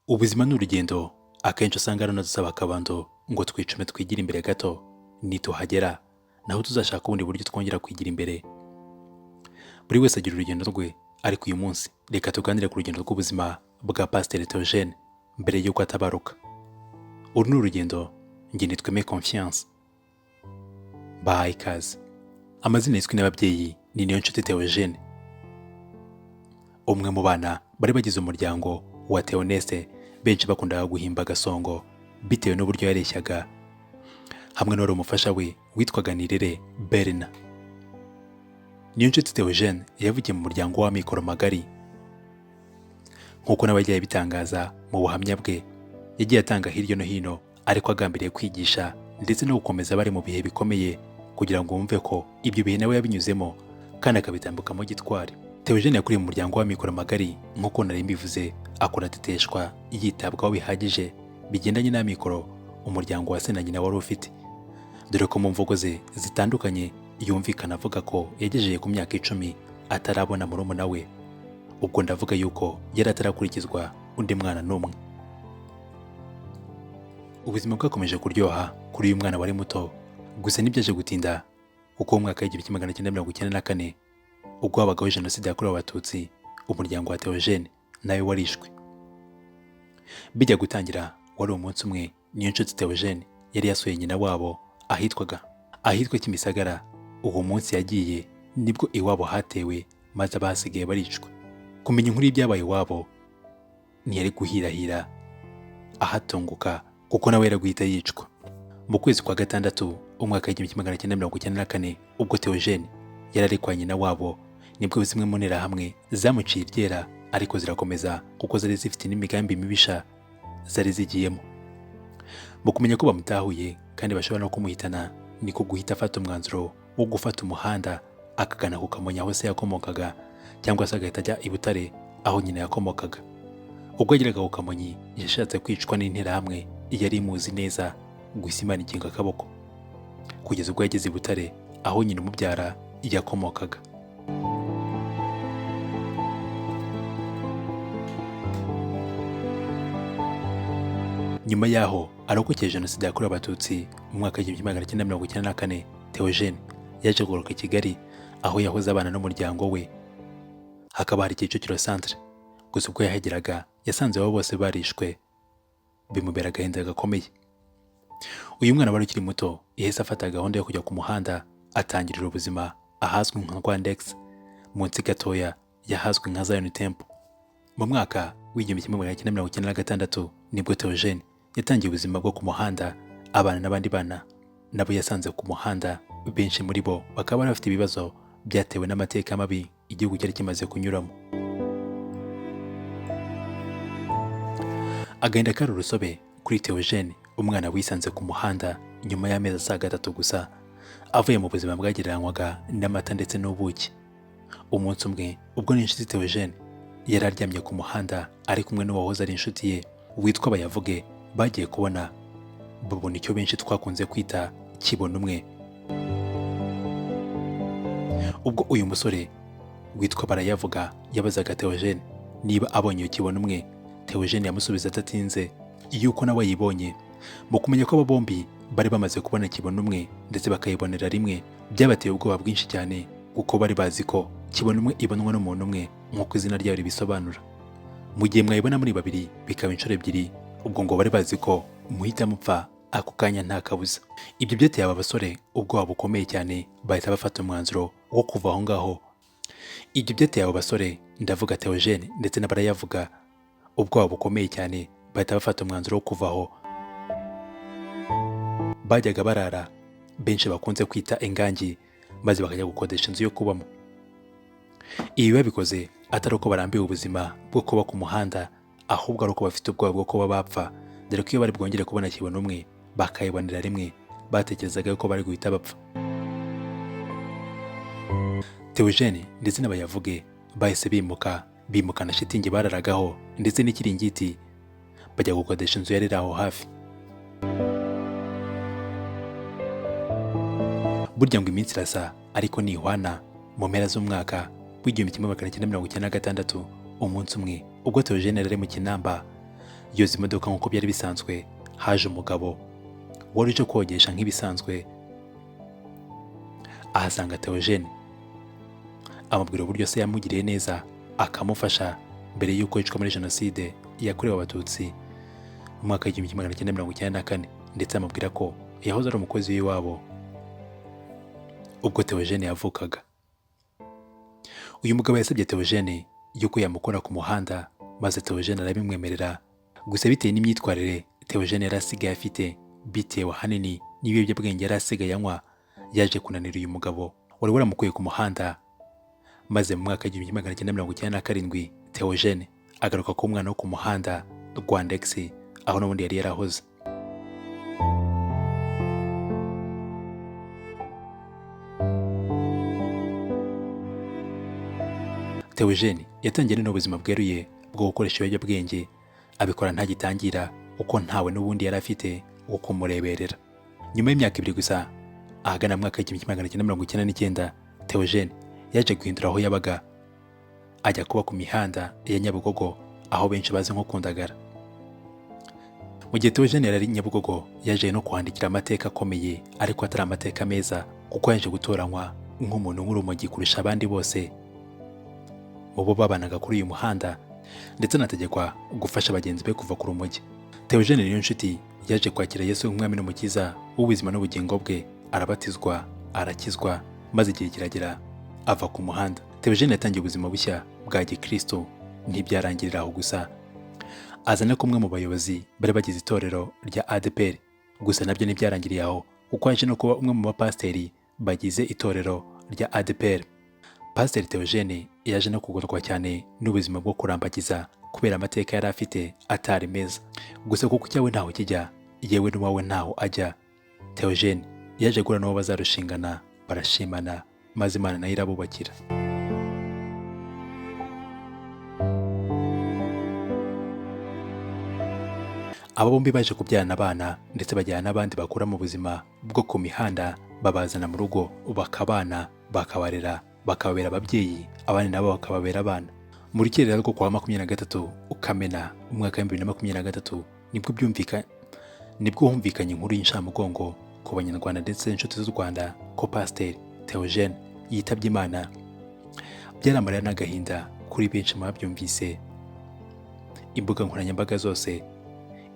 Ubuzima ni urugendo, akenshi usanga runadusaba akabando ngo twicume twigire imbere gato, nituhagera naho tuzashaka ubundi buryo twongera kwigira imbere. Buri wese agira urugendo rwe, ariko uyu munsi reka tuganire ku rugendo rw'ubuzima bwa Pastor Theogene mbere y'uko atabaruka. Uru ni urugendo, njye nitwa Aime Confiance. Bahaye ikaze. Amazina yiswe n'ababyeyi ni Niyonshuti Theogene, umwe mu bana bari bagize umuryango wa Theoneste, benshi bakundaga guhimba Gasongo bitewe n'uburyo yareshyaga, hamwe n'uwari umufasha we witwaga Nirere Berna. Niyonshuti Theogene yavukiye mu muryango w'amikoro magari. Nk'uko n'abagiye bitangaza mu buhamya bwe, yagiye atanga hirya no hino, ariko agambiriye kwigisha ndetse no gukomeza abari mu bihe bikomeye kugira ngo wumve ko ibyo bihe nawe yabinyuzemo kandi akabitambukamo gitwari. Theogene yakuriye mu muryango w'amikoro magari, nk'uko nari mbivuze, akora ateteshwa, yitabwaho bihagije bigendanye n'amikoro umuryango wa se na nyina wari ufite, dore ko mu mvugo ze zitandukanye yumvikana avuga ko yagejeje ku myaka 10 atarabona murumuna we. Ubwo ndavuga yuko yari atarakurikizwa undi mwana n'umwe. Ubuzima bwakomeje kuryoha kuri uyu mwana wari muto, gusa ntibyaje gutinda kuko mu mwaka w'1994 ubwo habagaho jenoside yakorewe Abatutsi, umuryango wa Theogene nawe warishwe. Bijya gutangira wari umunsi umwe Niyonshuti Theogene yari yasuye nyina wabo ahitwa Kimisagara. Uwo munsi yagiye nibwo iwabo hatewe, maze abahasigaye baricwa. Kumenya inkuru y'ibyabaye iwabo ntiyari guhirahira ahatunguka, kuko nawe yari guhita yicwa. Mu kwezi kwa gatandatu umwaka w'1994 ubwo Theogene yari ari kwa nyina wabo, nibwo zimwe mu nterahamwe zamuciye iryera, ariko zirakomeza kuko zari zifite n'imigambi mibisha zari zigiyemo. Mu kumenya ko bamutahuye kandi bashobora no kumuhitana, niko guhita afata umwanzuro wo gufata umuhanda akagana ku Kamonyi aho se yakomokaga, cyangwa se agahita ajya i Butare aho nyina yakomokaga. Ubwo yageraga ku Kamonyi yashatse kwicwa n'interahamwe yari imuzi neza, gusa Imana ikinga akaboko, kugeza ubwo yageze i Butare aho nyina umubyara yakomokaga. Nyuma yaho arokokeye jenoside yakorewe Abatutsi mu mwaka w'1994, Theogene yaje kugaruka i Kigali aho yahoze abana n'umuryango we, hakaba hari Kicukiro centre. Gusa ubwo yahageraga yasanze abo bose barishwe, bimubera agahinda gakomeye. Uyu mwana wari ukiri muto yahise afata gahunda yo kujya ku muhanda atangirira ubuzima ahazwi nka Rwandex, munsi gatoya yahazwi nka Zion Temple. Mu mwaka w'1996 nibwo Theogene yatangiye ubuzima bwo ku muhanda, abana n'abandi bana nabo yasanze ku muhanda. Benshi muri bo bakaba bari bafite ibibazo byatewe n'amateka mabi igihugu cyari kimaze kunyuramo. Agahinda kari urusobe kuri Theogene, umwana wisanze ku muhanda nyuma y'amezi asaga 3 gusa avuye mu buzima bwagereranywaga n'amata ndetse n'ubuki. Umunsi umwe ubwo Niyonshuti Theogene yari aryamye ku muhanda ari kumwe n'uwahoze ari inshuti ye witwa Bayavuge, bagiye kubona babona icyo benshi twakunze kwita kibona umwe. Ubwo uyu musore witwa Barayavuga yabazaga Theogene niba abonye iyo kibona umwe, Theogene yamusubiza atatinze yuko nawe yibonye. Mu kumenya ko aba bombi bari bamaze kubona kibona umwe ndetse bakayibonera rimwe, byabateye ubwoba bwinshi cyane, kuko bari bazi ko kibona umwe ibonwa n'umuntu umwe nk'uko izina ryayo ribisobanura. Mu gihe mwayibona muri babiri bikaba inshuro ebyiri, ubwo ngo bari bazi ko muhita mupfa ako kanya nta kabuza. Ibyo byateye aba basore ubwoba bukomeye cyane, bahita bafata umwanzuro wo kuva aho ngaho. Ibyo byateye abo basore, ndavuga Theogene ndetse na Barayavuga, ubwoba bukomeye cyane, bahita bafata umwanzuro wo kuva aho. Bajyaga barara benshi bakunze kwita ingangi, maze bakajya gukodesha inzu yo kubamo. Ibi babikoze atari uko barambiwe ubuzima bwo kuba ku muhanda, ahubwo ari uko bafite ubwoba bwo kuba bapfa, dore ko iyo bari bwongere kubona kibona umwe bakayibonera rimwe, batekerezaga yuko bari guhita bapfa. Theogene ndetse n'Abayavuge bahise bimukana shitingi bararagaho ndetse n'ikiringiti, bajya gukodesha inzu yari aho hafi. Burya ngo iminsi irasa ariko ntihwana. Mu mpera z'umwaka w'1996 umunsi umwe ubwo Theogene yari mu Kinamba yoza imodoka nk'uko byari bisanzwe. Haje umugabo wari uje kogesha nk'ibisanzwe, ahasanga Theogene, amubwira uburyo se yamugiriye neza akamufasha mbere y'uko yicwa muri jenoside yakorewe abatutsi mu mwaka w'igihumbi kimwe magana cyenda mirongo icyenda na kane, ndetse amubwira ko yahoze ari umukozi w'iwabo ubwo Theogene yavukaga. Uyu mugabo yasabye Theogene yuko yamukora ku muhanda, maze Theogene arabimwemerera. Gusa bitewe n'imyitwarire Theogene yari asigaye afite, bitewe ahanini n'ibiyobyabwenge yari asigaye anywa, yaje kunanira uyu mugabo wari waramukuye ku muhanda. Maze mu mwaka w'igihumbi kimwe magana cyenda mirongo icyenda na karindwi Theogene agaruka ku mwana wo ku muhanda Rwandex, aho n'ubundi yari yarahoze. Theogene yatangiye n'ubuzima bweruye bwo gukoresha ibiyobyabwenge, abikora ntagitangira kuko ntawe n'ubundi yari afite wo kumureberera. Nyuma y'imyaka 2 gusa, ahagana mu mwaka w'igihumbi kimwe magana cyenda mirongo icyenda n'icyenda, Theogene yaje guhindura aho yabaga, ajya kuba ku mihanda ya Nyabugogo, aho benshi bazi nko ku Ndagara. Mu gihe Theogene yari Nyabugogo, yaje no kwandikira amateka akomeye, ariko atari amateka meza, kuko yaje gutoranywa nk'umuntu w'urumogi kurusha abandi bose mu bo babanaga kuri uyu muhanda, ndetse anategekwa gufasha bagenzi be kuva ku rumogi. Theogene Niyonshuti yaje kwakira Yesu nk'umwami n'umukiza w'ubuzima n'ubugingo bwe, arabatizwa, arakizwa, maze igihe kiragera ava ku muhanda. Theogene yatangiye ubuzima bushya bwa gikristo. Ntibyarangirira aho gusa, azana kumwe mu bayobozi bari bagize itorero rya ADPR. Gusa nabyo ntibyarangiriye aho, kuko yaje no kuba umwe mu bapasiteri bagize itorero rya ADPR. Pastor Theogene yaje no kugorwa cyane n'ubuzima bwo kurambagiza kubera amateka yari afite atari meza. Gusa kuko cyawe ntaho kijya, yewe n'uwawe ntaho ajya, Theogene yaje gura n'uwo bazarushingana, barashimana, maze Imana nayo irabubakira. Aba bombi baje kubyarana abana, ndetse bajyana n'abandi bakura mu buzima bwo ku mihanda, babazana mu rugo, bakabana, bakabarera, bakababera ababyeyi, abandi nabo bakababera abana. Mu rukerera rwo kwa 23 Ukamena umwaka wa 2023 nibwo humvikanye inkuru y'inshamugongo ku Banyarwanda ndetse n'inshuti z'u Rwanda ko Pastor Theogene yitabye Imana. Byaramarira n'agahinda kuri benshi mu babyumvise. Imbuga nkoranyambaga zose,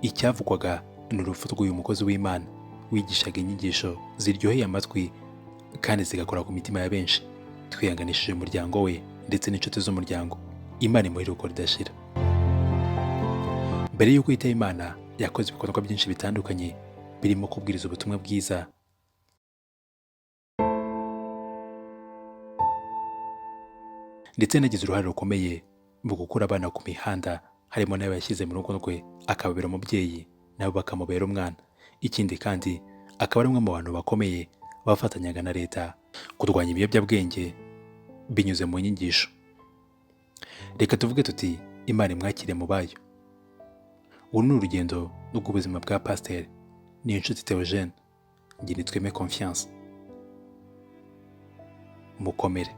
icyavugwaga ni urupfu rw'uyu mukozi w'Imana wigishaga inyigisho ziryoheye amatwi kandi zigakora ku mitima ya benshi. Twihanganishije umuryango we ndetse n'inshuti z'umuryango. Imana imuhe iruhuko ridashira. Mbere y'uko yitaba Imana, yakoze ibikorwa byinshi bitandukanye, birimo kubwiriza ubutumwa bwiza, ndetse nagize uruhare rukomeye mu gukura abana ku mihanda, harimo n'abo yashyize mu rugo rwe akababera umubyeyi, nabo bakamubera umwana. Ikindi kandi akaba ari umwe mu bantu bakomeye bafatanyaga na leta kurwanya ibiyobyabwenge binyuze mu nyigisho. Reka tuvuge tuti Imana imwakire mu bayo. Uru ni urugendo rw'ubuzima bwa Pastor Niyonshuti Theogene. Njye nitwa Aime Confiance. Mukomere.